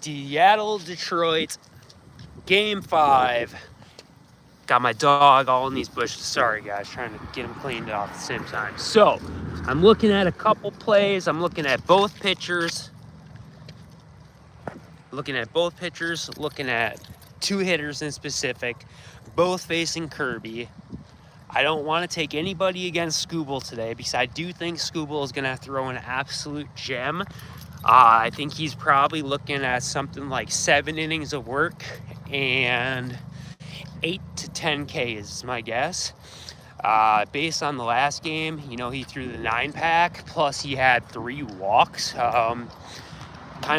Seattle, Detroit, Game 5. Got my dog all in these bushes. Sorry, guys, trying to get him cleaned off at the same time. So, I'm looking at a couple plays. I'm looking at both pitchers. Looking at two hitters in specific, both facing Kirby. I don't want to take anybody against Skubal today because I do think Skubal is going to throw an absolute gem. I think he's probably looking at something like 7 innings of work and 8 to 10 Ks is my guess. Based on the last game, he threw the 9-pack, plus he had 3 walks. Kind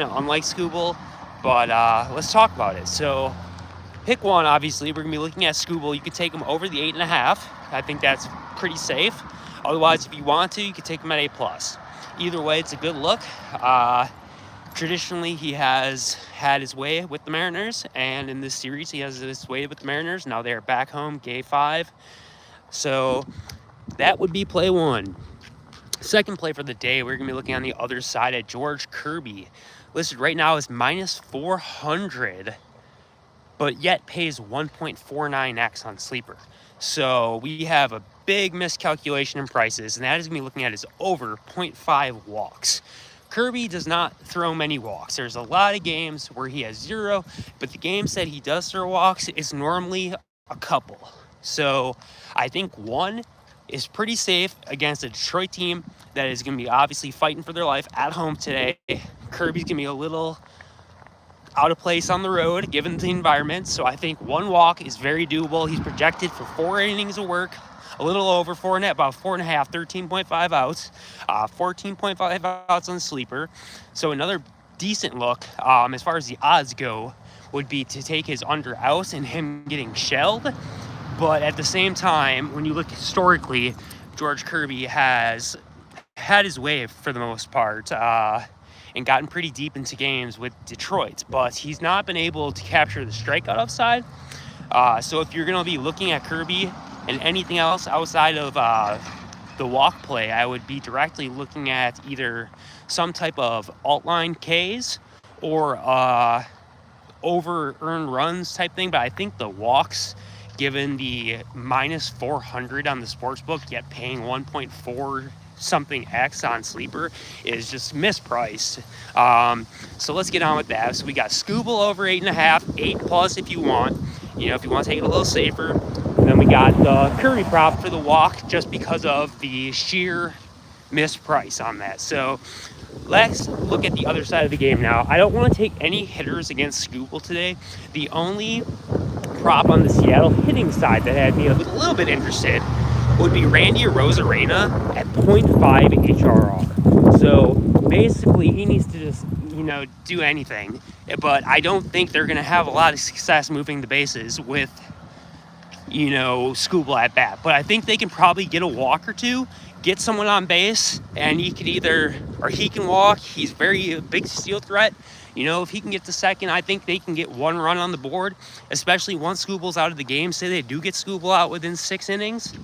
of unlike Skubal, but let's talk about it. So, pick one, obviously. We're going to be looking at Skubal. You could take him over the 8.5. I think that's pretty safe. Otherwise, if you want to, you could take him at A+. Either way, it's a good look. Traditionally, he has had his way with the Mariners, and in this series, he has his way with the Mariners. Now they're back home, Game 5. So that would be play one. Second play for the day, we're going to be looking on the other side at George Kirby. Listed right now as -400, but yet pays 1.49x on Sleeper. So we have a big miscalculation in prices, and that is going to be looking at his over 0.5 walks. Kirby does not throw many walks. There's a lot of games where he has 0, but the games that he does throw walks is normally a couple. So I think 1 is pretty safe against a Detroit team that is going to be obviously fighting for their life at home today. Kirby's going to be a little out of place on the road given the environment, so I think 1 walk is very doable. He's projected for 4 innings of work, a little over 4 net, about 4.5, 13.5 outs, 14.5 outs on Sleeper. So another decent look as far as the odds go would be to take his under out and him getting shelled. But at the same time, when you look historically, George Kirby has had his way for the most part, and gotten pretty deep into games with Detroit, but he's not been able to capture the strikeout upside. So if you're going to be looking at Kirby and anything else outside of the walk play, I would be directly looking at either some type of alt line Ks or over earned runs type thing. But I think the walks, given the -400 on the sportsbook, yet paying 1.4 something X on Sleeper, is just mispriced. So let's get on with that. So we got Skubal over 8.5, 8+ if you want. If you want to take it a little safer. And then we got the Kirby prop for the walk, just because of the sheer misprice on that. So let's look at the other side of the game now. I don't want to take any hitters against Skubal today. The only prop on the Seattle hitting side that had me a little bit interested would be Randy Arozarena at 0.5 HRR. So basically, he needs to just, do anything. But I don't think they're going to have a lot of success moving the bases with, Skubal at bat. But I think they can probably get a walk or two, get someone on base, and he can walk. He's a big steal threat. If he can get to second, I think they can get 1 run on the board, especially once Skubal's out of the game. Say they do get Skubal out within 6 innings.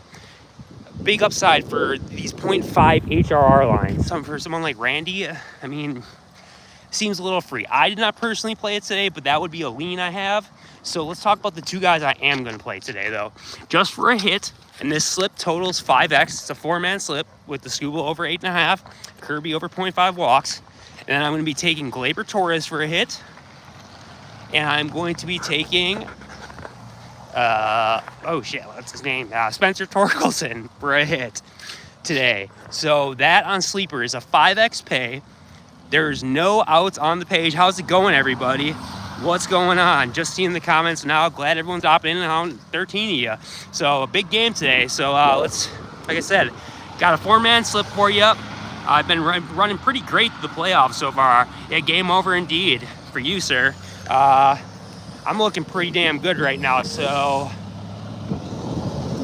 Big upside for these 0.5 HRR lines. For someone like Randy, seems a little free. I did not personally play it today, but that would be a lean I have. So let's talk about the 2 guys I am going to play today, though. Just for a hit, and this slip totals 5x. It's a 4-man slip with the Skubal over 8.5, Kirby over 0.5 walks. And then I'm going to be taking Gleyber Torres for a hit. And I'm going to be taking what's his name? Spencer Torkelson for a hit today. So that on Sleeper is a 5x pay. There's no outs on the page. How's it going, everybody? What's going on? Just seeing the comments now. Glad everyone's opting in on 13 of you. So a big game today. So let's, like I said, got a 4-man slip for you. I've been running pretty great the playoffs so far. Yeah, game over indeed for you, sir. I'm looking pretty damn good right now. So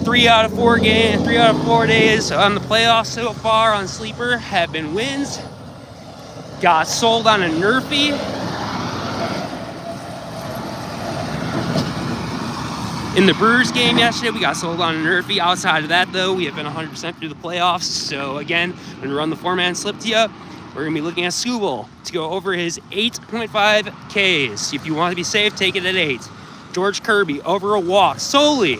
3 out of 4 days on the playoffs so far on Sleeper have been wins. Got sold on a Nerfy. In the Brewers game yesterday, we got sold on a Nerfy. Outside of that, though, we have been 100% through the playoffs. So, again, I'm going to run the 4-man slip to you. we're going to be looking at Skubal to go over his 8.5 Ks. If you want to be safe, take it at 8. George Kirby over a walk solely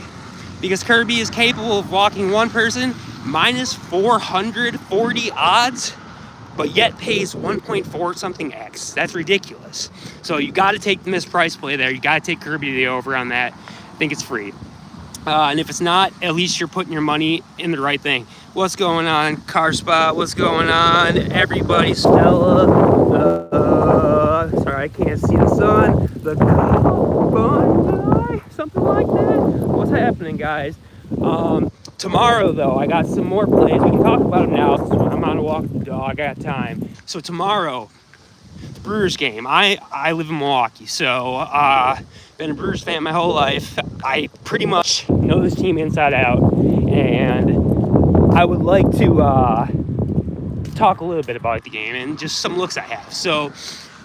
because Kirby is capable of walking one person minus 440 odds, but yet pays 1.4 something X. That's ridiculous. So you got to take the mispriced play there. You got to take Kirby to the over on that. I think it's free. And if it's not, at least you're putting your money in the right thing. What's going on, Car Spot? What's going on, everybody? Stella. Sorry, I can't see the sun. The guy, something like that. What's happening, guys? Tomorrow, though, I got some more plays. We can talk about them now. I'm on a walk with the dog. I got time. So tomorrow, the Brewers game. I live in Milwaukee, so been a Brewers fan my whole life. I pretty much know this team inside out, and I would like to talk a little bit about the game and just some looks I have. So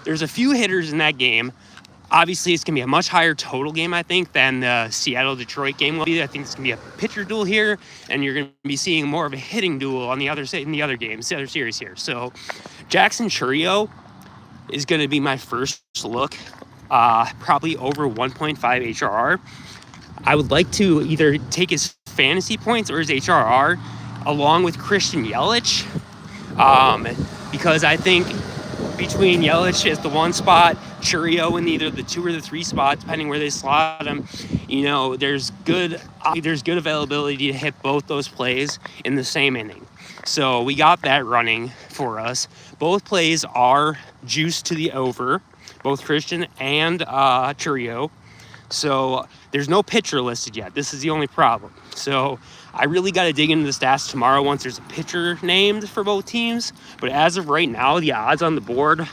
there's a few hitters in that game. Obviously, it's going to be a much higher total game, I think, than the Seattle-Detroit game will be. I think it's going to be a pitcher duel here, and you're going to be seeing more of a hitting duel on the other in the other games, the other series here. So Jackson Chourio is going to be my first look, probably over 1.5 HRR. I would like to either take his fantasy points or his HRR along with Christian Yelich, because I think between Yelich as the one spot, Chourio in either the 2 or the 3 spot, depending where they slot him, there's good availability to hit both those plays in the same inning. So we got that running for us. Both plays are juiced to the over, both Christian and Chourio. So there's no pitcher listed yet. This is the only problem. So I really got to dig into the stats tomorrow once there's a pitcher named for both teams. But as of right now, the odds on the board,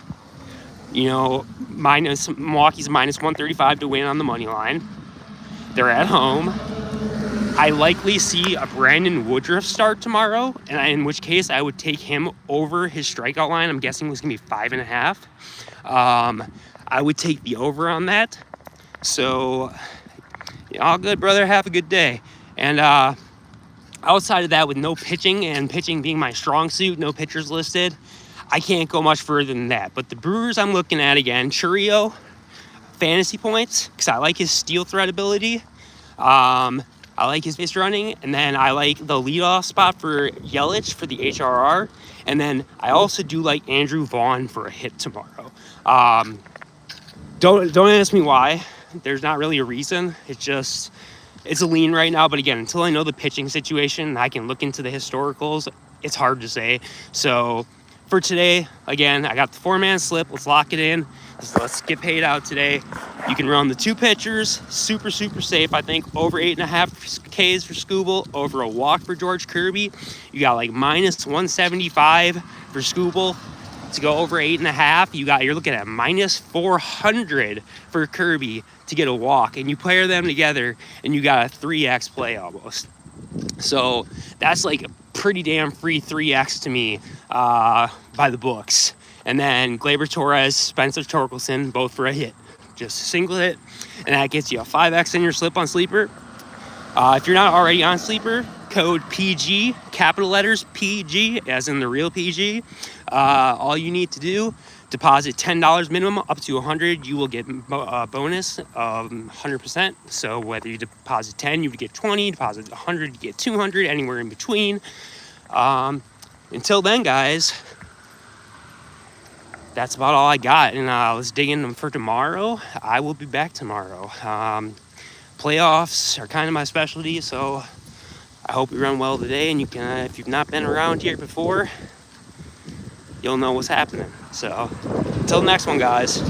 Milwaukee's minus 135 to win on the money line. They're at home. I likely see a Brandon Woodruff start tomorrow, and in which case I would take him over his strikeout line. I'm guessing it's going to be 5.5. I would take the over on that. So, all good, brother. Have a good day. And outside of that, with no pitching and pitching being my strong suit, no pitchers listed, I can't go much further than that. But the Brewers I'm looking at again, Chourio, fantasy points, because I like his steal threat ability. I like his base running, and then I like the leadoff spot for Yelich for the HRR, and then I also do like Andrew Vaughn for a hit tomorrow. Don't ask me why. There's not really a reason. It's a lean right now, but again, until I know the pitching situation and I can look into the historicals, it's hard to say. So for today, again, I got the 4-man slip. Let's lock it in. Let's get paid out today. You can run the 2 pitchers, super safe. I think over 8.5 Ks for Skubal, over a walk for George Kirby. You got like minus 175 for Skubal to go over 8.5. You're looking at minus 400 for Kirby to get a walk, and you pair them together, and you got a 3x play almost. So that's like a pretty damn free 3x to me by the books. And then Gleyber Torres, Spencer Torkelson, both for a hit. Just a single hit, and that gets you a 5x in your slip on Sleeper. If you're not already on Sleeper, code PG, capital letters PG, as in the real PG. All you need to do, deposit $10 minimum up to $100. You will get a bonus of 100%. So whether you deposit 10, you would get 20. Deposit 100, you get 200. Anywhere in between. Until then, guys, that's about all I got. And let's dig in for tomorrow. I will be back tomorrow. Playoffs are kind of my specialty, so I hope you run well today. And you can, if you've not been around here before, you'll know what's happening. So until the next one, guys.